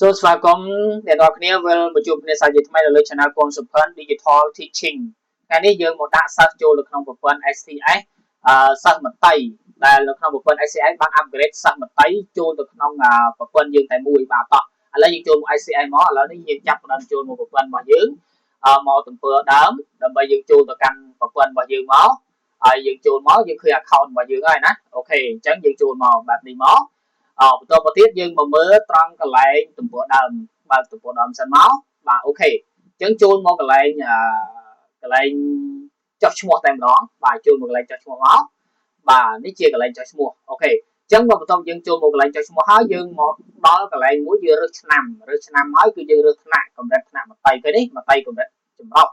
សូមស្វាគមន៍អ្នកនរគ្នាវិលមកជួបគ្នាសាជាថ្មីនៅលើ Channel គងសុផាន់ Digital Teaching ថ្ងៃនេះយើងមកដាក់សិស្សចូលនៅក្នុងប្រព័ន្ធ STS សិស្សមត្តេយ្យដែលនៅក្នុងប្រព័ន្ធ STS បាន upgrade សិស្សមត្តេយ្យចូលទៅក្នុងប្រព័ន្ធយើងតែមួយបាទតោះឥឡូវយើងចូលមក STS មកឥឡូវនេះយើងចាប់ផ្ដើមចូលមកប្រព័ន្ធរបស់យើងមកទំព័រដើមដើម្បីយើងចូលទៅកាន់ប្រព័ន្ធរបស់យើងមកហើយយើងចូលមកយើងឃើញ account របស់យើងហើយណាអូខេអញ្ចឹងយើងចូលមកបែបនេះមកបន្តមកទៀតយើងមកមើលត្រង់កន្លែងទំព័រដើមបើកទំព័រដើមសិនមកបាទអូខេអញ្ចឹងចូលមកកន្លែងចុះឈ្មោះតែម្ដងបាទចូលមកកន្លែងចុះឈ្មោះមកបាទនេះជាកន្លែងចុះឈ្មោះអូខេអញ្ចឹងបន្ទាប់យើងចូលមកកន្លែងចុះឈ្មោះហើយយើងមកដល់កន្លែងមួយយើងរើសឆ្នាំហើយគឺយើងរើសថ្នាក់កម្រិតថ្នាក់មត្តេយ្យឃើញនេះមត្តេយ្យកម្រិតចម្រុះ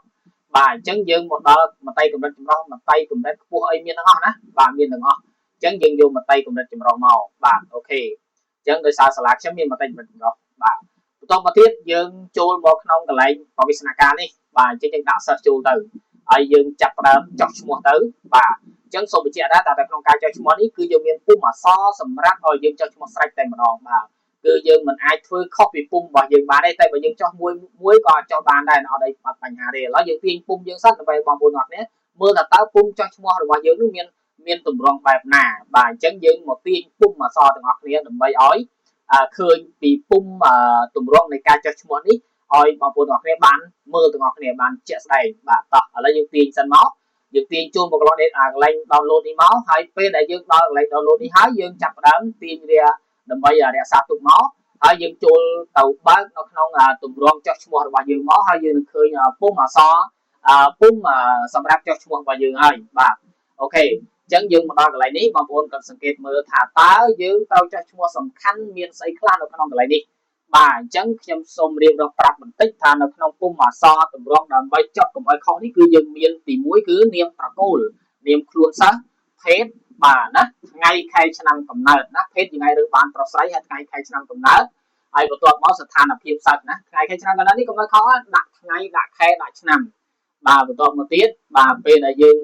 បាទអញ្ចឹងយើងមកដល់មត្តេយ្យកម្រិតចម្រុះមត្តេយ្យកម្រិតខ្ពស់អីមានទាំងអស់ណាបាទមានទាំងអស់អញ្ចឹងយើងយកមត្តេយ្យកម្រិតចម្រុះមកបាទអូខេអញ្ចឹងដោយសារសាលាខ្ញុំមានមត្តេយ្យកម្រិតចម្រុះបាទបន្តមកទៀតយើងចូលមកក្នុងកន្លែងប្រវិស្ណការនេះបាទអញ្ចឹងយើងដាក់សិស្សចូលទៅហើយយើងចាប់ផ្ដើមចុះឈ្មោះទៅបាទអញ្ចឹងសូមបញ្ជាក់ដែរតែក្នុងការចុះឈ្មោះនេះគឺយើងមានពុម្ពអក្សរសម្រាប់ឲ្យយើងចុះឈ្មោះស្រេចតែម្ដងបាទគឺយើងមិនអាចធ្វើខុសពីពុម្ពរបស់យើងបានទេតែបើយើងចុះមួយក៏អាចចុះបានដែរអត់អីអត់បញ្ហាទេឥឡូវយើងទាញពុម្ពយើងសិនដើម្បីបងប្អូនអ្នកនេះមើលថាតើពុម្ពចុះឈ្មោះរបស់យើងនោះមានទម្រង់បែបណាបាទអញ្ចឹងយើងមកទាញពុម្ពអក្សរទាំងអស់គ្នាដើម្បីឲ្យឃើញពីពុម្ពទម្រង់នៃការចុះឈ្មោះនេះឲ្យបងប្អូនទាំងអស់គ្នាបានមើលទាំងអស់គ្នាបានជាក់ស្ដែងបាទតោះឥឡូវយើងទាញសិនមកយើងទាញចូលមកកន្លែង download នេះមកហើយពេលដែលយើងដល់កន្លែង download នេះហើយយើងចាប់ផ្ដើមទាញវាដើម្បីរក្សាទុកមកហើយយើងចូលទៅបើកនៅក្នុងទម្រង់ចុះឈ្មោះរបស់យើងមកហើយយើងនឹងឃើញពុម្ពអក្សរពុម្ពសម្រាប់ចុះឈ្មោះរបស់យើងហើយបាទអូខេអញ្ចឹងយើងមកដល់កន្លែងនេះបងប្អូនក៏សង្កេតមើលថាតើយើងត្រូវចុះឈ្មោះសំខាន់មានស្អីខ្លះនៅក្នុងកន្លែងនេះបាទអញ្ចឹងខ្ញុំសូមរៀបរាប់ប្រាប់បន្តិចថានៅក្នុងពុម្ពអក្សរទម្រង់ដើម្បីចុះកុំឲ្យខុសនេះគឺយើងមានទី1គឺនាមត្រកូលនាមខ្លួនសិស្សភេទបាទណាថ្ងៃខែឆ្នាំកំណើតណាភេទថ្ងៃរើសបានប្រុសស្រីហើយថ្ងៃខែឆ្នាំកំណើតហើយបន្ទាប់មកស្ថានភាពសិស្សណាថ្ងៃខែឆ្នាំកំណើតនេះកុំឲ្យខុសដាក់ថ្ងៃដាក់ខែដាក់ឆ្នាំបាទបន្ទាប់មកទៀតបាទពេលដែលយើង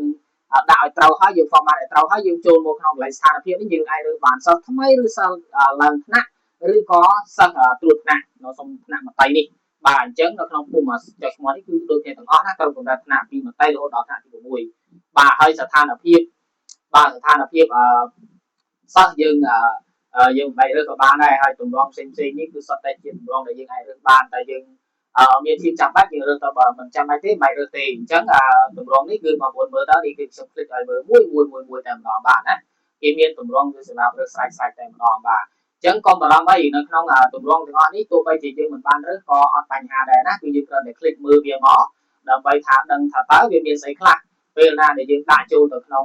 ដាក់ឲ្យត្រូវហើយយើង format ឲ្យត្រូវហើយយើងចូលមកក្នុងកន្លែងស្ថានភាពនេះយើងអាចរើសបានសិស្សថ្មីឬសិស្សឡើងថ្នាក់ឬក៏សិស្សត្រួតថ្នាក់នៅក្នុងថ្នាក់មត្តេយ្យនេះបាទអញ្ចឹងនៅក្នុងពុម្ពចុះឈ្មោះនេះគឺដូចគ្នាទាំងអស់ណាក្រុមកម្រិតថ្នាក់ពីមត្តេយ្យរហូតដល់ថ្នាក់ទី6បាទហើយស្ថានភាពសិស្សយើងយើងមិនរើសក៏បានដែរហើយទម្រង់ផ្សេងនេះគឺសុទ្ធតែជាទម្រង់ដែលយើងអាចរើសបានតែយើងមានភាពចាំបាច់យើងរើសទៅបើមិនចាំបាច់ទេមិនរើសទេអញ្ចឹងទម្រង់នេះគឺបងប្អូនមើលទៅនេះគឺខ្ញុំคลิกឲ្យមើលមួយតែម្ដងបាទណាគេមានទម្រង់គឺសម្រាប់រើសស្រេចតែម្ដងបាទអញ្ចឹងកុំបារម្ភអីនៅក្នុងទម្រង់ទាំងអស់នេះទោះបីជាយើងមិនបានរើសក៏អត់បញ្ហាដែរណាគឺយើងគ្រាន់តែคลิกមើលវាមកដើម្បីថាដឹងថាតើវាមានស្អីខ្លះពេលណាដែលយើងដាក់ចូលទៅក្នុង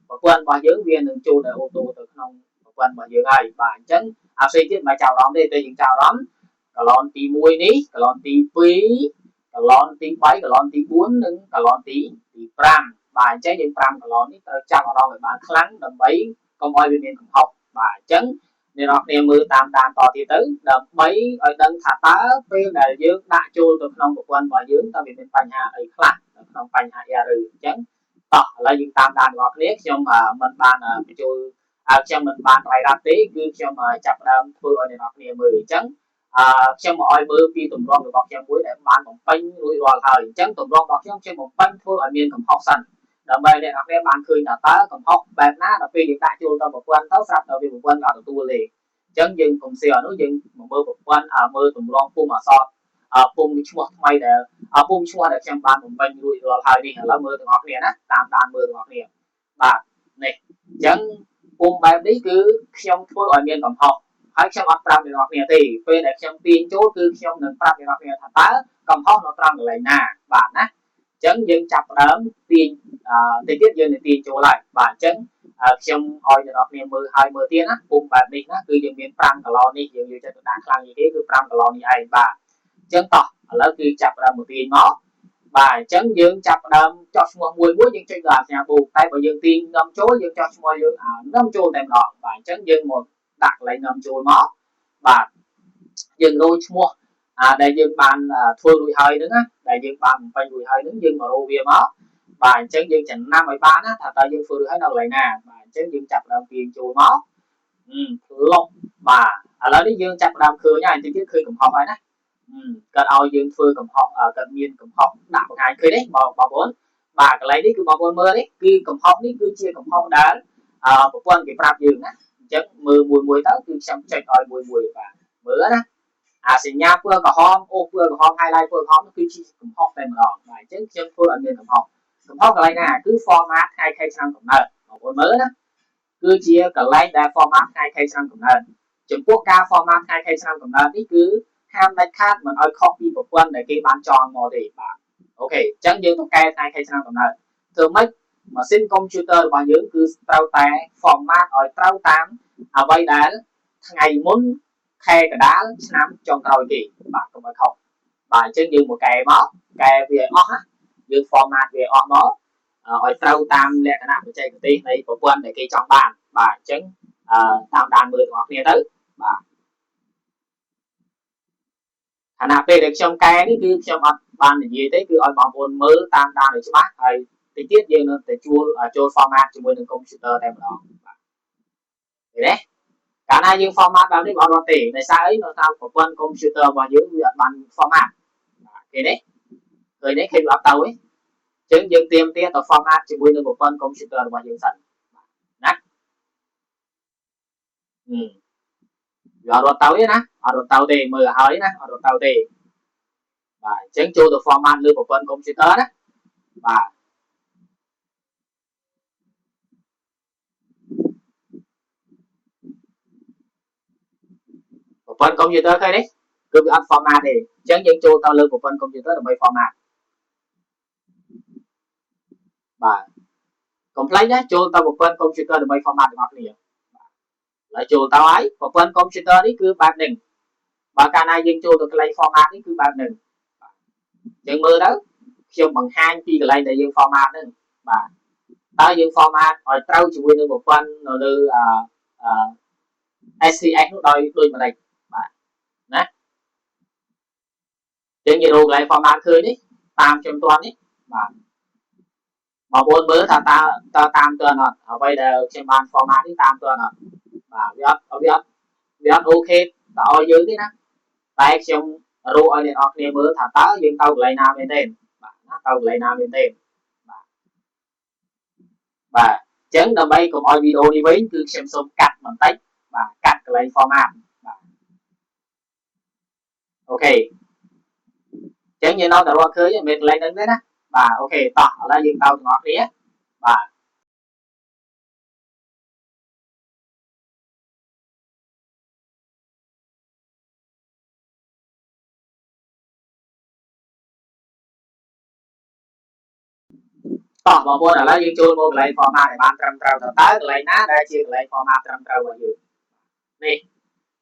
ប្រព័ន្ធរបស់យើងវានឹងចូលទៅអូតូទៅក្នុងប្រព័ន្ធរបស់យើងហើយបាទអញ្ចឹងផ្សេងទៀតមិនចាប់អារម្មណ៍ទេតែយើងចាប់អារម្មណ៍កាឡនទី1នេះកាឡនទី2កាឡនទី3កាឡនទី4និងកាឡនទី5បាទអញ្ចឹងយើង5កាឡននេះត្រូវចាប់អារម្មណ៍ឲ្យបានខ្លាំងដើម្បីកុំឲ្យវាមានកំហុសបាទអញ្ចឹងអ្នកនរគ្នាមើលតាមដានតទៀតទៅដើម្បីឲ្យដឹងថាតើពេលដែលយើងដាក់ចូលទៅក្នុងប្រព័ន្ធរបស់យើងតើវាមានបញ្ហាអីខ្លះនៅក្នុងបញ្ហា error អញ្ចឹងតោះឥឡូវយើងតាមដានបងប្អូនគ្នាខ្ញុំមិនបានបញ្ចូលខ្ញុំមិនបានរាយរាប់ទេគឺខ្ញុំចាប់ផ្ដើមធ្វើឲ្យអ្នកនរគ្នាមើលអញ្ចឹងខ្ញុំមកឲ្យមើលពីទម្រង់របស់ខ្ញុំមួយដែលបានបំពេញរួចរាល់ហើយអញ្ចឹងទម្រង់របស់ខ្ញុំបំពេញធ្វើឲ្យមានកំហុសសិនដើម្បីអ្នកនរគ្នាបានឃើញថាតើកំហុសបែបណាដល់ពេលយើងដាក់ចូលទៅប្រព័ន្ធទៅស្រាប់តែវាប្រព័ន្ធអត់ទទួលទេអញ្ចឹងយើងកុំសៀអនុយើងមកមើលប្រព័ន្ធមើលទម្រង់ពុម្ពអក្សរពុម្ពឈ្មោះថ្មីដែលពុម្ពឈ្មោះដែលខ្ញុំបានបំពេញរួចរាល់ហើយនេះឥឡូវមើលទាំងអស់គ្នាណាតាមដានមើលទាំងអស់គ្នាបាទនេះអញ្ចឹងពុម្ពបែបនេះគឺខ្ញុំធ្វើឲ្យមានកំហុសហើយខ្ញុំអត់ប្រាប់អ្នកនរគ្នាទេពេលដែលខ្ញុំទាញចូលគឺខ្ញុំនឹងប្រាប់អ្នកនរគ្នាថាតើកំហុសនៅត្រង់កន្លែងណាបាទណាអញ្ចឹងយើងចាប់ផ្ដើមទាញតិចទៀតយើងនឹងទាញចូលហើយបាទអញ្ចឹងខ្ញុំឲ្យអ្នកនរគ្នាមើលហើយមើលទៀតណាពុម្ពបែបនេះណាគឺយើងមាន5កាឡននេះយើងយកចិត្តទុកដាក់ខ្លាំងជាងគេគឺ5កាឡននេះឯងបាទអញ្ចឹងតោះឥឡូវគឺចាប់ផ្ដើមមកទាញមកបាទអញ្ចឹងយើងចាប់ផ្ដើមចុះឈ្មោះមួយយើងចុចដល់អាសញ្ញាបូកតែបើយើងទាញនាំចូលយើងចុះឈ្មោះយើងនាំចូលតែម្ដងបាទអញ្ចឹងយើងមកដាក់កន្លែងនាំចូលមកបាទយើងរោឈ្មោះដែលយើងបានធ្វើរួចហើយហ្នឹងណាដែលយើងបានបំពេញរួចហើយហ្នឹងយើងមករោវាមកបាទអញ្ចឹងយើងចំណាំឲ្យបានណាថាតើយើងធ្វើរួចហើយនៅកន្លែងណាបាទអញ្ចឹងយើងចាប់ដើមទាញចូលមកលុបបាទឥឡ ឡូវនេះយើងចាប់ដើមឃើញហើយតិចទៀតឃើញកំហុសហើយណាគាត់ឲ្យយើងធ្វើកំហុសគាត់មានកំហុសដាក់បង្ហាញឃើញទេបងប្អូនបាទកន្លែងនេះគឺបងប្អូនមើលនេះគឺកំហុសនេះគឺជាកំហុសដែលប្រព័ន្ធគេប្រាប់យើងណាអញ្ចឹងមើលមួយទៅគឺខ្ញុំចុចឲ្យមួយបាទមើលណាអាសញ្ញាពណ៌ក្រហមអូសពណ៌ក្រហម highlight ពណ៌ក្រហមគឺជាកំហុសតែម្ដងបាទអញ្ចឹងខ្ញុំធ្វើឲ្យមានកំហុសកន្លែងណាគឺ format ថ្ងៃខែឆ្នាំកំណើតបងប្អូនមើលណាគឺជាកន្លែងដែល format ថ្ងៃខែឆ្នាំកំណើតចំពោះការ format ថ្ងៃខែឆ្នាំកំណើតនេះគឺហាមដាច់ខាតមិនឲ្យខុសពីប្រព័ន្ធដែលគេបានចងមកទេបាទអូខេអញ្ចឹងយើងទៅកែថ្ងៃខែឆ្នាំកំណើតធ្វើម៉េចម៉ាស៊ីនកុំព្យូទ័ររបស់យើងគឺត្រូវតែ format ឲ្យត្រូវតាមអ្វីដែលថ្ងៃមុនខែកដាលឆ្នាំចុងក្រោយគេបាទកុំឲ្យខុសបាទអញ្ចឹងយើងមកកែមកកែវាអស់ណាយើង format វាអស់មកឲ្យត្រូវតាមលក្ខណៈបច្ចេកទេសនៃប្រព័ន្ធដែលគេចង់បានបាទអញ្ចឹងតាមដានមើលទាំងអស់គ្នាទៅបាទខណៈពេលដែលខ្ញុំកែនេះគឺខ្ញុំអត់បាននិយាយទេគឺឲ្យបងប្អូនមើលតាមដានឲ្យច្បាស់ហើយតិចទៀតយើងនឹងទៅចូល format ជាមួយនឹងកុំព្យូទ័រតែម្ដងបាទឃើញទេកាលណាយើង format បែបនេះអត់រត់ទេដោយសារអីនៅតាមប្រព័ន្ធកុំព្យូទ័ររបស់យើងវាអត់បាន format បាទឃើញទេឃើញវាអត់ទៅទេអញ្ចឹងយើងត្រៀមទៅ format ជាមួយនឹងប្រព័ន្ធកុំព្យូទ័ររបស់យើងសិនណាវាអត់រត់ទៅទេណាអត់រត់ទៅទេមើលឲ្យហើយណាអត់រត់ទៅទេបាទអញ្ចឹងចូលទៅ format លើប្រព័ន្ធកុំព្យូទ័រណាបាទប្រព័ន្ធកុំព្យូទ័រឃើញទេគឺវាអត់ format ទេអញ្ចឹងយើងចូលទៅលើប្រព័ន្ធកុំព្យូទ័រដើម្បី format បាទកុំភ្លេចណាចូលទៅប្រព័ន្ធកុំព្យូទ័រដើម្បី format ទាំងអស់គ្នាហើយចូលទៅហើយប្រព័ន្ធកុំព្យូទ័រនេះគឺបែបនេះបើកាលណាយើងចូលទៅកន្លែង format នេះគឺបែបនេះយើងមើលទៅខ្ញុំបង្ហាញពីកន្លែងដែលយើង format ហ្នឹងបាទតើយើង format ឲ្យត្រូវជាមួយនឹងប្រព័ន្ធនៅលើSCX នោះដោយដូចម្ដេចបាទណាចឹងយើងរកកន្លែង format ឃើញនេះតាមខ្ញុំទាន់នេះបាទបងប្អូនមើលថាតើតាមទាន់អត់អ្វីដែលខ្ញុំបាន format នេះតាមទាន់អត់បាទវាអត់អូខេដល់ឲ្យយើងទេណាតែខ្ញុំរកឲ្យអ្នកនរគ្នាមើលថាតើយើងទៅកន្លែងណាមែនទេបាទណាទៅកន្លែងណាមែនទេបាទអញ្ចឹងដើម្បីកុំឲ្យវីដេអូនេះវិញគឺខ្ញុំសូមកាត់បន្តិចបាទកាត់កន្លែង format បាទអូខេអញ្ចឹងយើងនៅតែរកឃើញមានកន្លែងហ្នឹងទេណាបាទអូខេតោះឥឡូវយើងទៅទាំងអស់គ្នាបាទតោះបងប្អូនឥឡូវយើងចូលមកកន្លែង format ឲ្យបានត្រឹមត្រូវទៅតើកន្លែងណាដែលជាកន្លែង format ត្រឹមត្រូវរបស់យើងនេះ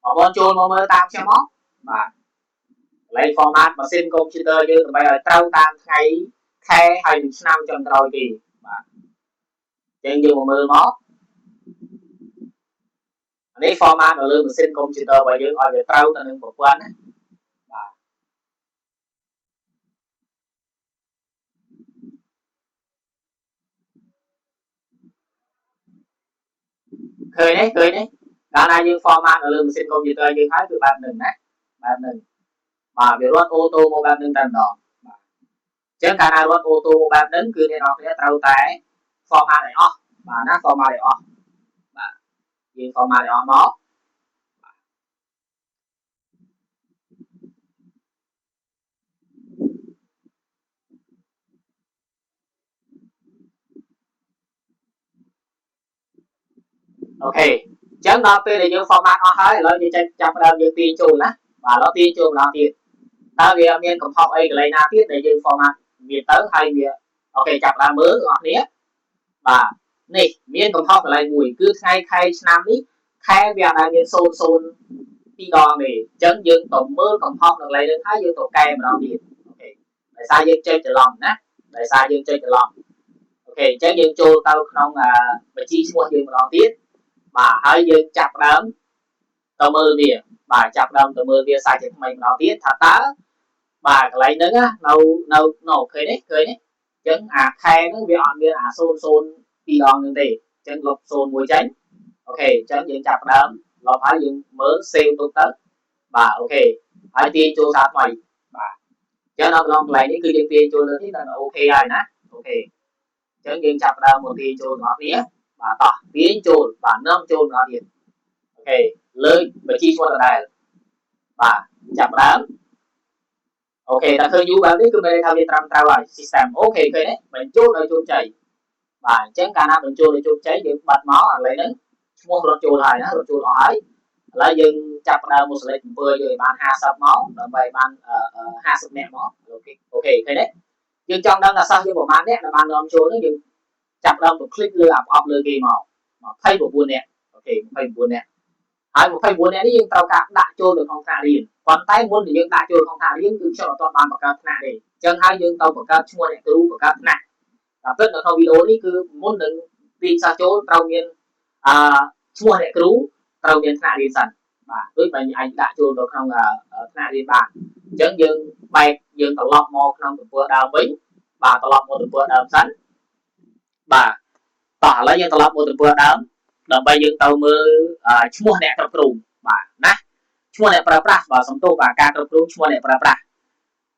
បងប្អូនចូលមកមើលតាមខ្ញុំមកបាទកន្លែង format ម៉ាស៊ីនកុំព្យូទ័រយើងដើម្បីឲ្យត្រូវតាមថ្ងៃខែហើយនឹងឆ្នាំចុងក្រោយគេបាទអញ្ចឹងយើងមកមើលមកនេះ format នៅលើម៉ាស៊ីនកុំព្យូទ័ររបស់យើងឲ្យវាត្រូវទៅនឹងប្រព័ន្ធណាបាទឃើញទេកាលណាយើង format នៅលើម៉ាស៊ីនកុំព្យូទ័រយើងហើយគឺបែបហ្នឹងណាបែបហ្នឹងបាទវារត់អូតូមកបែបហ្នឹងតែម្ដងបាទអញ្ចឹងកាលណារត់អូតូមកបែបហ្នឹងគឺអ្នកនរគ្នាត្រូវតែ format ឲ្យអស់បាទណា format ឲ្យអស់បាទយើង format ឲ្យអស់មកអូខេអញ្ចឹងដល់ពេលដែលយើង format អស់ហើយឥឡូវយើងចាប់ដើមយើងទាញចូលណាបាទឥឡូវទាញចូលម្ដងទៀតតើវាមានកំហុសអីកន្លែងណាទៀតដែលយើង format វាទៅហើយវាអូខេចាប់ដើមមើលបងប្អូនបាទនេះមានកំហុសកន្លែងមួយគឺថ្ងៃខែឆ្នាំនេះខែវាអត់ដែលមាន00ពីរដងទេអញ្ចឹងយើងទៅមើលកំហុសនៅកន្លែងហ្នឹងហើយយើងទៅកែម្ដងទៀតអូខេដោយសារយើងចុចច្រឡំណាដោយសារយើងចុចច្រឡំអូខេអញ្ចឹងយើងចូលទៅក្នុងបញ្ជីឈ្មោះយើងម្ដងទៀតបាទហើយយើងចាប់ដើមទៅមើលវាបាទចាប់ដើមទៅមើលវាសាច់ជាថ្មីម្ដងទៀតថាតើបាទកន្លែងហ្នឹងនៅឃើញទេអញ្ចឹងអាខែហ្នឹងវាអត់មានអា00ពីរដងហ្នឹងទេអញ្ចឹងលុប01ចេញអូខេអញ្ចឹងយើងចាប់ដើម lọpហើយយើងមើល save ទុកទៅបាទអូខេហើយទាញចូលសារថ្មីបាទចឹងដល់កន្លងកន្លែងនេះគឺយើងទាញចូលលើនេះដល់អូខេហើយណាអូខេចឹងយើងចាប់ដើមមកទាញចូលបងប្អូនបាទតោះទាញចូលបាទនាំចូលបងប្អូនអូខេលើកបញ្ជីឈ្មោះដដែលបាទចាប់ដើមអូខេតែឃើញយូរបែបនេះគឺមានន័យថាវាត្រឹមត្រូវហើយ system អូខេឃើញទេបញ្ចូលដោយជោគជ័យបាទអញ្ចឹងកាលណាបញ្ចូលដោយជោគជ័យយើងបាត់មកឥឡូវហ្នឹងឈ្មោះរត់ចូលហើយណារត់ចូលអស់ហើយឥឡូវយើងចាប់ដើមមក select 7យកឲ្យបាន50មកដើម្បីបាន50នាក់មកអូខេឃើញទេយើងចង់ដឹងថាសិស្សយើងប្រហែលនាក់ដែលបាននាំចូលហ្នឹងយើងចាប់ដើមទៅ click លើអាប់អប់លើគេមក29នាក់អូខេ29នាក់ហើយ29នាក់នេះយើងត្រូវការដាក់ចូលនៅក្នុងថ្នាក់រៀនប៉ុន្តែមុនដែលយើងដាក់ចូលក្នុងថ្នាក់រៀនគឺខ្ញុំអត់ទាន់បានបង្កើតថ្នាក់ទេអញ្ចឹងហើយយើងទៅបង្កើតឈ្មោះអ្នកគ្រូបង្កើតថ្នាក់តែពិតនៅក្នុងវីដេអូនេះគឺមុននឹងទាញសិស្សចូលត្រូវមានឈ្មោះអ្នកគ្រូត្រូវមានថ្នាក់រៀនសិនបាទដូចបើឯងដាក់ចូលទៅក្នុងថ្នាក់រៀនបានអញ្ចឹងយើងបែកយើងត្រឡប់មកក្នុងទំព័រដើមវិញបាទត្រឡប់មកទំព័រដើមសិនបាទតោះឥឡូវយើងត្រឡប់មកទំព័រដើមដើម្បីយើងទៅមើលឈ្មោះអ្នកគ្រប់គ្រងបាទណាឈ្មោះអ្នកប្រើប្រាស់បាទសំទោសបាទការគ្រប់គ្រងឈ្មោះអ្នកប្រើប្រាស់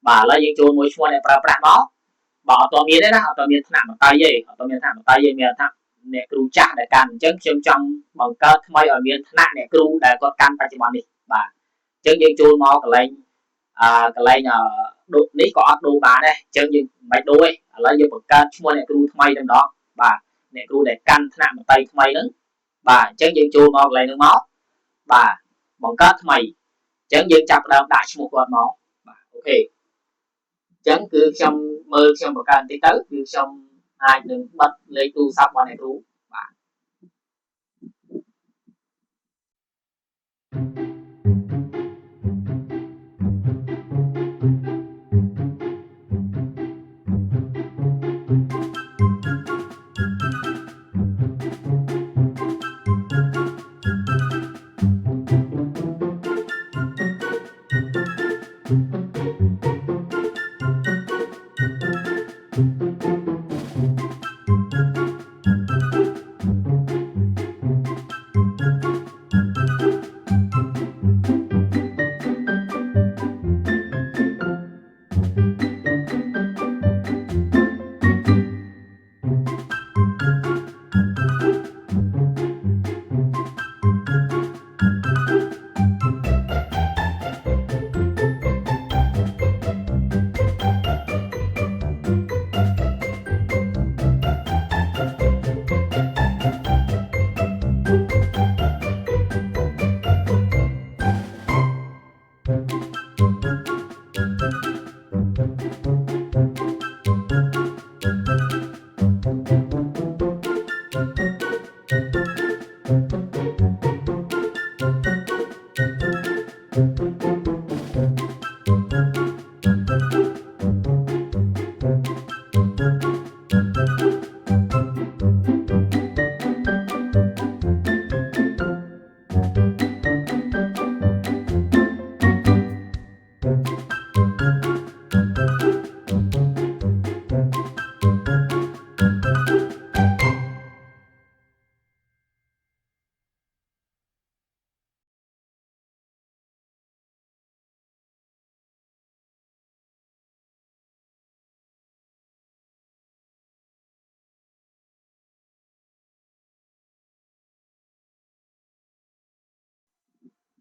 បាទឥឡូវយើងចូលមួយឈ្មោះអ្នកប្រើប្រាស់មកបាទអត់ទាន់មានទេណាអត់ទាន់មានថ្នាក់បតីទេអត់ទាន់មានថ្នាក់បតីទេមានថាអ្នកគ្រូចាស់ដែលកាន់អញ្ចឹងខ្ញុំចង់បង្កើតថ្មីឲ្យមានថ្នាក់អ្នកគ្រូដែលគាត់កាន់បច្ចុប្បន្ននេះបាទអញ្ចឹងយើងចូលមកកន្លែងដូរនេះក៏អត់ដូរបានដែរអញ្ចឹងយើងមិនដូរទេឥឡូវយើងបង្កើតឈ្មោះអ្នកគ្រូថ្មីតែម្ដងបាទអ្នកគ្រូដែលកាន់ថ្នាក់បតីថ្មីហ្នឹងបាទអញ្ចឹងយើងចូលមកកន្លែងហ្នឹងមកបាទបង្កើតថ្មីអញ្ចឹងយើងចាប់ផ្ដើមដាក់ឈ្មោះគាត់មកបាទអូខេអញ្ចឹងគឺខ្ញុំមើលខ្ញុំបង្កើតបន្តិចទៅគឺខ្ញុំអាចនឹងបិទលេខទូរស័ព្ទរបស់អ្នកគ្រូបាទ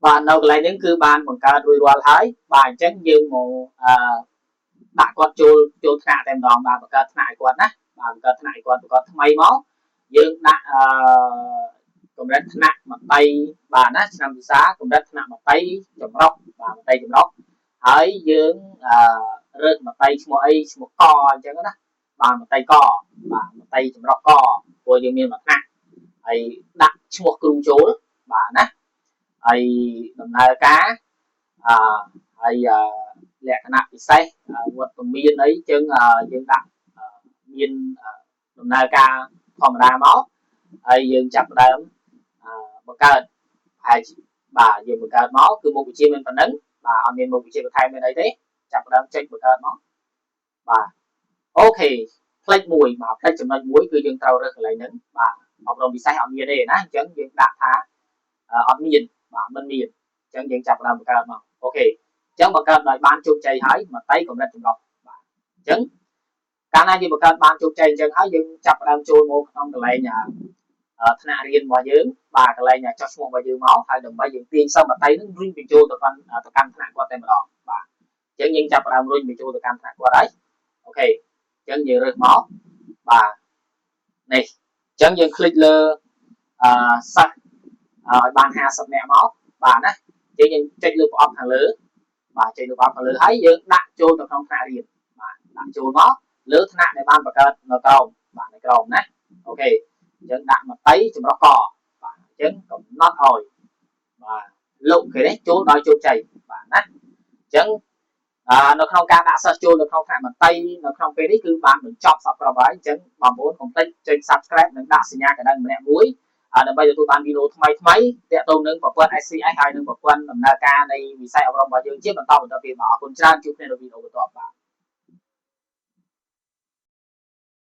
បាទនៅកន្លែងនេះគឺបានបង្កើតរួចរាល់ហើយបាទអញ្ចឹងយើងមកដាក់គាត់ចូលថ្នាក់តែម្ដងបាទបង្កើតថ្នាក់ឲ្យគាត់ណាបាទបង្កើតថ្នាក់ឲ្យគាត់បង្កើតថ្មីមកយើងដាក់កម្រិតថ្នាក់មតីបាទណាឆ្នាំវិសាកម្រិតថ្នាក់មតីចម្រុះបាទមតីចម្រុះហើយយើងរើសមតីឈ្មោះអីឈ្មោះកអញ្ចឹងណាបាទមតីកបាទមតីចម្រុះកព្រោះយើងមានមួយថ្នាក់ហើយដាក់ឈ្មោះគ្រូចូលបាទណាហើយដំណើរការហើយលក្ខណៈពិសេសវត្តមានអីចឹងយើងដាក់មានដំណើរការធម្មតាមកហើយយើងចាប់ផ្ដើមបង្កើតហើយបាទយើងបង្កើតមកគឺមុខវិជ្ជាមានប៉ុណ្ណឹងបាទអត់មានមុខវិជ្ជាបន្ថែមមានអីទេចាប់ផ្ដើមចុចបង្កើតមកបាទអូខេផ្លេចមួយបាទផ្លេចចំណុចមួយគឺយើងត្រូវរើសកន្លែងហ្នឹងបាទអប់រំពិសេសអត់មានទេណាអញ្ចឹងយើងដាក់ថាអត់មាន បាទមិនមានអញ្ចឹងយើងចាប់ផ្ដើមបង្កើតមកអូខេអញ្ចឹងបង្កើតដោយបានជោគជ័យហើយមកតៃកម្រិតចម្រុះបាទអញ្ចឹងកាលណាយើងបង្កើតបានជោគជ័យអញ្ចឹងហើយយើងចាប់ផ្ដើមចូលមកក្នុងកន្លែងថ្នាក់រៀនរបស់យើងបាទកន្លែងចុះឈ្មោះរបស់យើងមកហើយដើម្បីយើងទាញសិស្សមកតៃនឹងរុញបញ្ចូលទៅកាន់ថ្នាក់គាត់តែម្ដងបាទអញ្ចឹងយើងចាប់ផ្ដើមរុញបញ្ចូលទៅកាន់ថ្នាក់គាត់ហើយអូខេអញ្ចឹងយើងរើសមកបាទនេះអញ្ចឹងយើងคลิกលើសិស្សឲ្យបាន50នាក់មកបាទណាអញ្ចឹងយើងចុចលើប្រអប់ខាងលើបាទចុចលើប្រអប់ខាងលើហើយយើងដាក់ចូលទៅក្នុងថ្នាក់រៀនបាទដាក់ចូលមកលើថ្នាក់ដែលបានបង្កើតនៅក្រោមបាទនៅក្រោមណាអូខេអញ្ចឹងដាក់មកតៃចម្រុះកបាទអញ្ចឹងកំណត់ឲ្យបាទលោកគេនេះចូលដោយជោគជ័យបាទណាអញ្ចឹងនៅក្នុងការដាក់សិស្សចូលនៅក្នុងថ្នាក់មន្ត្រីនៅក្នុងពេលនេះគឺបានបញ្ចប់សពគ្រប់ហើយអញ្ចឹងបងប្អូនកុំភ្លេចចុច Subscribe និងដាក់សញ្ញាកណ្ដឹងម្នាក់មួយដើម្បីទទួលបានវីដេអូថ្មីទាក់ទងនឹងប្រព័ន្ធ SCS ហើយនឹងប្រព័ន្ធដំណើរការនៃវិស័យអប់រំរបស់យើងជាបន្តទៀតបាទអរគុណច្រើនជួបគ្នានៅវីដេអូបន្ទាប់បាទ